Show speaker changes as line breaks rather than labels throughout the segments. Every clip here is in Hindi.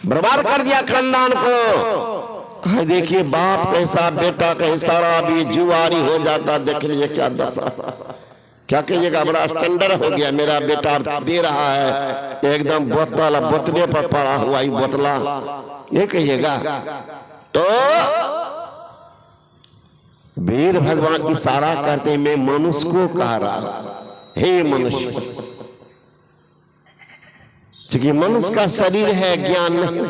बर्बाद कर दिया खानदान को। है देखिए बाप कैसा, बेटा कैसा, अभी जुआरी हो जाता, देख लीजिए क्या दशा। क्या कहिएगा, बड़ा स्टैंडर्ड हो गया मेरा बेटा, दे रहा है एकदम बोतल, बोतले पर पड़ा हुआ ही बोतला, ये कहिएगा। तो वेद भगवान इशारा करते मैं मनुष्य को कह रहा, हे मनुष्य, क्योंकि मनुष्य का शरीर है, ज्ञान नहीं।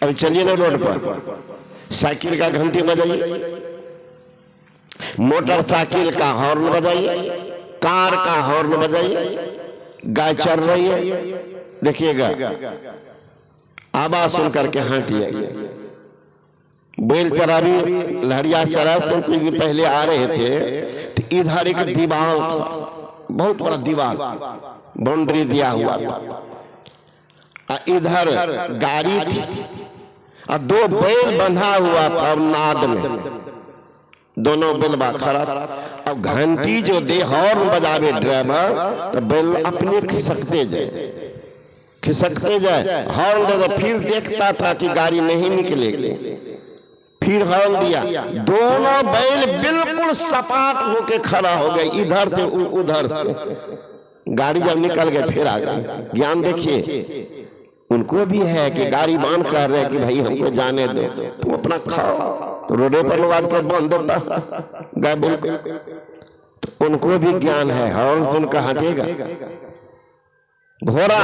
अब चलिए ना रोड पर, साइकिल का घंटी बजाइए, मोटरसाइकिल का हॉर्न बजाइए, कार का हॉर्न बजाइए, गाय चल रही है, देखिएगा आवाज सुन करके हटिए। बैल चरावी लहरिया चरा से कुछ दिन पहले आ रहे थे, तो इधर एक दीवार था, बहुत बड़ा दीवार, बाउंड्री दिया हुआ था, इधर गाड़ी थी और दो बैल बंधा हुआ था नाद में, दोनों बैलबा खड़ा। अब घंटी जो दे हॉर्न बजावे ड्राइवर, तो बैल अपने खिसकते जाए, हॉर्न दे, तो फिर देखता था कि गाड़ी नहीं निकलेगी, फिर हॉर्न दिया, दोनों बैल बिल्कुल सपाट होके खड़ा हो गए, इधर से उधर से। गाड़ी जब निकल गए फिर आ गई। ज्ञान देखिए, उनको भी है कि गाड़ी बांध कर रहे कि भाई हमको जाने दो, तुम अपना खाओ। तो रोडे पर लोग आजकल बांध देता गाय बोल, तो उनको भी ज्ञान है, हॉर्न सुनकर हटेगा। घोड़ा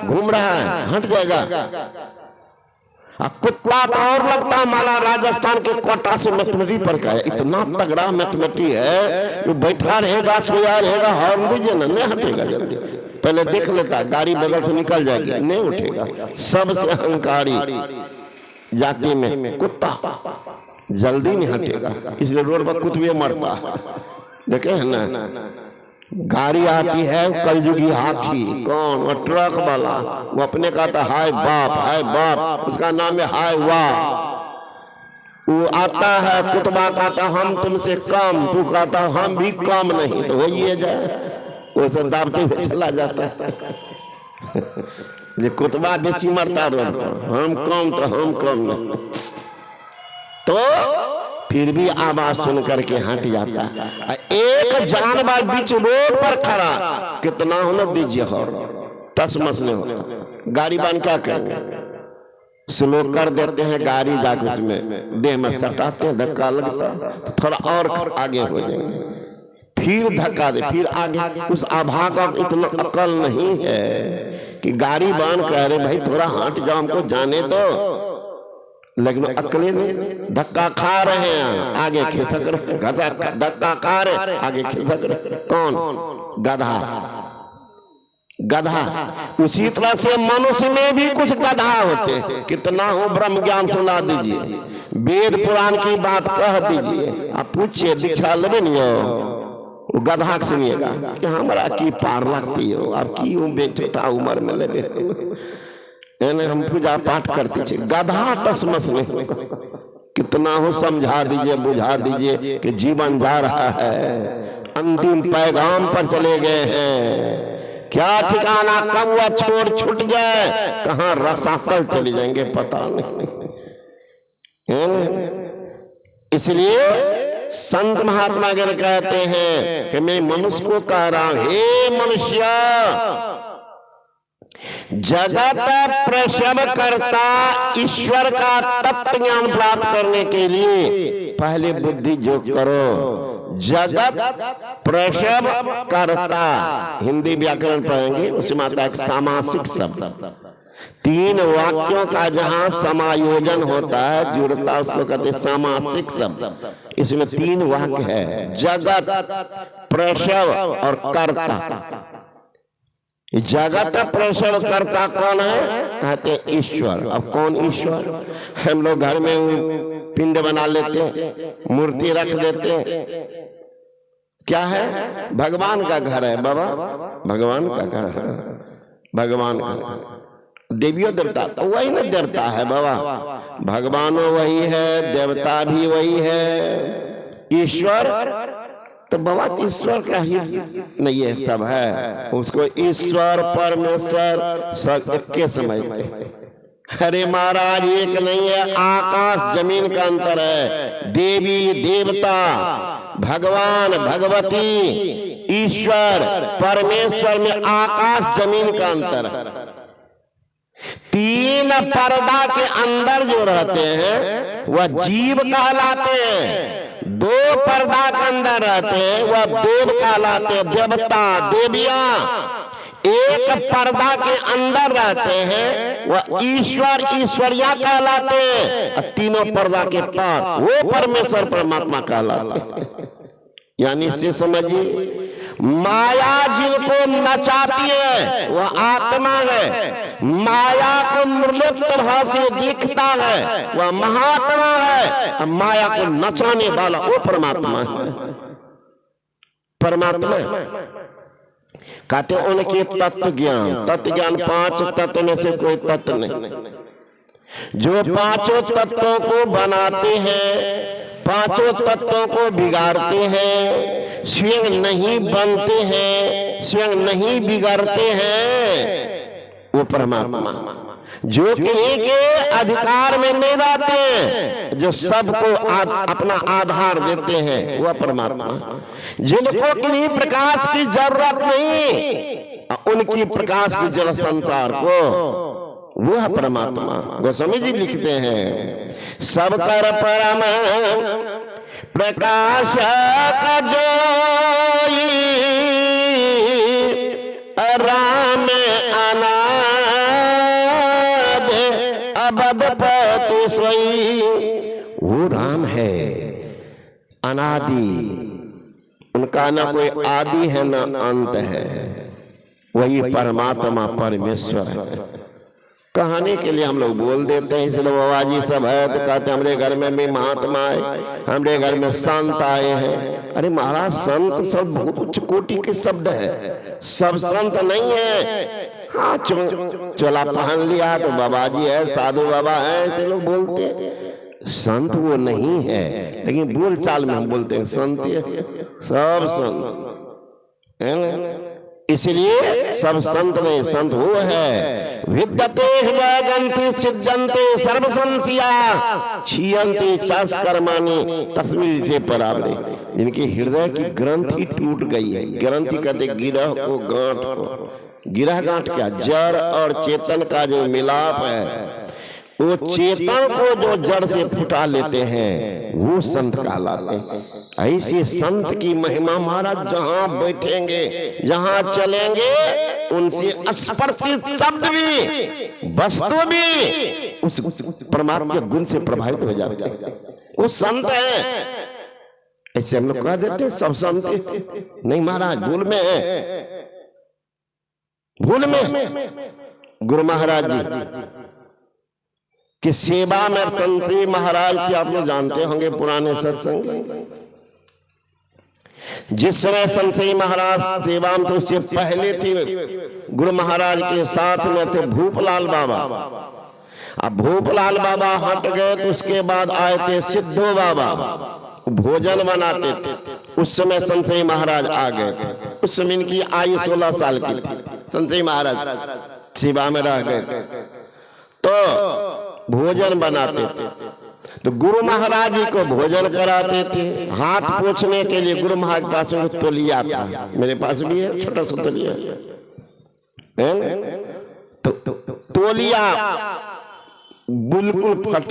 घूम रहा है, हट जाएगा। कुत्ता तो और लगता माला राजस्थान के कोटा से मैथमेटी पर का है, इतना तगड़ा मैथमेटी है, जो बैठा रहेगा, सोया रहेगा, हॉर्न दीजिए ना, नहीं हटेगा जल्दी। पहले देख लेता गाड़ी बगल से निकल जाएगी, नहीं उठेगा। सबसे अहंकारी जाति में कुत्ता जल्दी नहीं हटेगा, इसलिए रोड पर कुत्ते मरता है। देखे है ना, गाड़ी आती है कलयुगी हाथी, कौन? वो ट्रक वाला, वो अपने कहता हाय बाप, उसका नाम है हाय वाह। वो आता है, कुतबा कहता हम तुमसे कम, तू कहता हम भी कम नहीं, तो वही जाए, वो सब दाबते हुए चला जाता है। ये कुतबा बेसी मरता रोड पर, हम कम तो हम कम नहीं, तो फिर भी आवाज सुन करके हट जाता है। एक जानवर बीच रोड पर खड़ा, कितना होना दीजिए, टसमस नहीं होता। गाड़ी बांध क्या करेंगे, स्लो कर देते हैं गाड़ी, जाकर उसमें देह में सटाते हैं, धक्का लगता है, तो थोड़ा और आगे हो जाएंगे, फिर धक्का दे, फिर आगे। उस अभागा को इतना अकल नहीं है कि गाड़ी बांध कह रहे भाई थोड़ा हट जाओ, हमको जाने दो, लेकिन अकेले में धक्का खा रहे हैं, आगे खिसक रहे, धक्का खा रहे, आगे खिसक रहे। कौन? गधा। उसी तरह से मनुष्य में भी कुछ गधा होते हैं। कितना हो ब्रह्म ज्ञान सुना दीजिए, वेद पुराण की बात कह दीजिए, आप पूछिए दीक्षा लेबे नहीं हो, गधा सुनिएगा कि हमारा की पार लगती हो, आप की बेचता उम्र में लेबे, हम पूजा पाठ करते थे। गधा टसमस नहीं, कितना हो समझा दीजिए, बुझा दीजिए कि जीवन जा रहा है, अंतिम पैगाम पर चले गए हैं, क्या ठिकाना कब वह छोड़ छूट जाए, कहाँ रसातल चले जाएंगे पता नहीं। इसलिए संत महात्मा गण कहते हैं कि मैं मनुष्य को कह रहा हूं, हे मनुष्य, जगत प्रसव करता ईश्वर का तत्व ज्ञान प्राप्त करने के लिए पहले बुद्धि जो करो। जगत प्रसव करता, हिंदी व्याकरण पढ़ेंगे, उसमें आता है सामासिक शब्द, तीन वाक्यों का जहां समायोजन होता है, जुड़ता, उसको कहते हैं सामासिक शब्द। इसमें तीन वाक्य है, जगत, प्रसव और कर्ता। जगत प्रसव करता कौन है? कहते हैं ईश्वर। अब कौन ईश्वर? हम लोग घर में पिंड बना लेते हैं, मूर्ति रख देते हैं, क्या है? भगवान का घर है बाबा, भगवान का घर है, भगवान का। देवियों देवता वही ना देवता है बाबा, भगवानो वही है, देवता भी वही है, ईश्वर तो बाबा ईश्वर का ही नहीं है, सब है, उसको ईश्वर परमेश्वर सब एक के समझते। अरे महाराज एक नहीं है, आकाश जमीन का अंतर है। देवी देवता, भगवान भगवती, ईश्वर परमेश्वर में आकाश जमीन का अंतर है। तीन पर्दा के अंदर जो रहते हैं वह जीव कहलाते हैं। दो पर्दा के अंदर रहते हैं वह देव कहलाते हैं, देवता देवियां। एक पर्दा के अंदर रहते हैं वह ईश्वर ईश्वरिया कहलाते हैं। तीनों पर्दा के पार वो परमेश्वर परमात्मा कहलाते हैं। यानी इसे समझिए, माया जिनको नचाती है वह आत्मा है, माया को निर्लिप्त भाव से दिखता है वह महात्मा है, माया को नचाने वाला वो परमात्मा है। परमात्मा कहते उनके तत्व ज्ञान, तत्व ज्ञान पांच तत्व में से कोई तत्व नहीं। जो पांचों तत्वों को बनाते हैं, पांचों तत्वों को बिगाड़ते हैं, स्वयं नहीं बनते हैं, स्वयं नहीं बिगड़ते हैं, वो परमात्मा। जो किन्हीं के अधिकार में नहीं रहते, जो सबको अपना आधार देते हैं, वह परमात्मा। जिनको किन्हीं प्रकाश की जरूरत नहीं, उनकी प्रकाश की जरूरत संसार को, वह परमात्मा। गोस्वामी जी लिखते हैं, सब कर परम प्रकाशक जोई, राम अनाद अबद पति सोई। वो राम है अनादि, उनका ना कोई आदि है ना अंत है, वही परमात्मा परमेश्वर है। कहानी के लिए हम लोग बोल देते हैं, इसलिए बाबा जी सब है तो कहते हैं हमारे घर में भी महात्मा आए, हमारे घर में संत आए हैं। अरे महाराज संत सब बहुत उच्च कोटि के शब्द है, सब संत नहीं है। हाँ चोला पहन लिया तो बाबा जी है, साधु बाबा है, ऐसे लोग बोलते हैं। संत वो नहीं है, लेकिन बोल चाल में हम बोलते हैं संत है, सब संत है ना। इसलिए सब संत नहीं, संत वो है विद्यते हृदय ग्रंथि सिद्धन्ते सर्व संशया क्षीयन्ते चास कर्माणि तस्मिन् विषये परावरे। जिनके हृदय की ग्रंथि टूट गई है, ग्रंथि कहते गिरह को गांठ को, गिरह गांठ क्या, जड़ और चेतन का जो मिलाप है, वो चेतन को जो जड़ से फुटा लेते हैं वो संत कहलाते हैं। ऐसे संत की महिमा महाराज जहां बैठेंगे जहां चलेंगे उनसे स्पर्शित शब्द भी वस्तु भी उस परमात्मा के गुण से प्रभावित हो जाते हैं। वो संत है। ऐसे हम लोग कह देते हैं सब संत नहीं महाराज, भूल में है, भूल में। गुरु महाराज जी कि सेवा में संत महाराज थे, आप लोग जानते होंगे पुराने सत्संग। जिस समय संत महाराज सेवा में, तो उससे पहले थे गुरु महाराज के साथ में थे भूपलाल बाबा। अब भूपलाल बाबा हट गए तो उसके बाद आए थे सिद्धो बाबा, भोजन बनाते थे। उस समय संत महाराज आ गए थे। उस समय इनकी आयु 16 साल की थी। संत महाराज सेवा में रह गए थे तो भोजन बनाते थे। तो गुरु महाराज जी को भोजन कराते थे। हाथ पोंछने के लिए गुरु महाराज के पास में तौलिया था, मेरे पास भी है छोटा सा तौलिया है। तो तौलिया बिल्कुल फट